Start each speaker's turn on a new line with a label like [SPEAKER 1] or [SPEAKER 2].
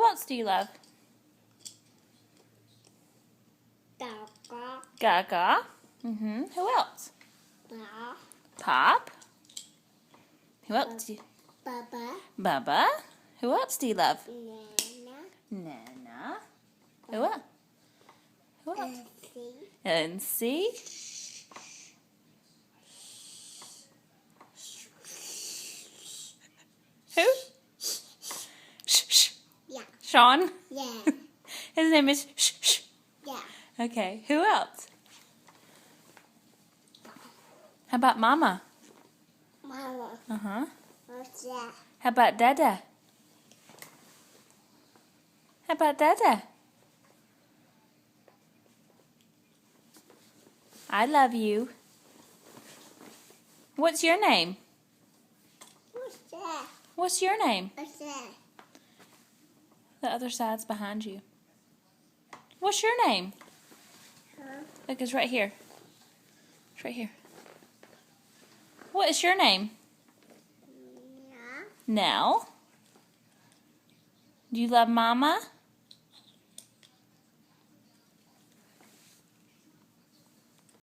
[SPEAKER 1] Who else do you love?
[SPEAKER 2] Gaga.
[SPEAKER 1] Gaga. Who else?
[SPEAKER 2] Ba.
[SPEAKER 1] Pop. Who else do you...
[SPEAKER 2] Baba.
[SPEAKER 1] Bubba. Who else do you love?
[SPEAKER 2] Nana.
[SPEAKER 1] Nana. Who else? Who else?
[SPEAKER 2] Elsie.
[SPEAKER 1] Elsie. Who? Shh, shh.
[SPEAKER 2] Yeah.
[SPEAKER 1] Sean?
[SPEAKER 2] Yeah.
[SPEAKER 1] His name is Shh, shh.
[SPEAKER 2] Yeah.
[SPEAKER 1] Okay. Who else? How about Mama?
[SPEAKER 2] Mama.
[SPEAKER 1] Uh-huh.
[SPEAKER 2] What's that?
[SPEAKER 1] How about Dada? How about Dada? I love you. What's your name?
[SPEAKER 2] What's that?
[SPEAKER 1] What's your name?
[SPEAKER 2] What's that?
[SPEAKER 1] The other side's behind you. What's your name?
[SPEAKER 2] Huh?
[SPEAKER 1] Look, it's right here. It's right here. What is your name?
[SPEAKER 2] Yeah.
[SPEAKER 1] Nell. Do you love Mama?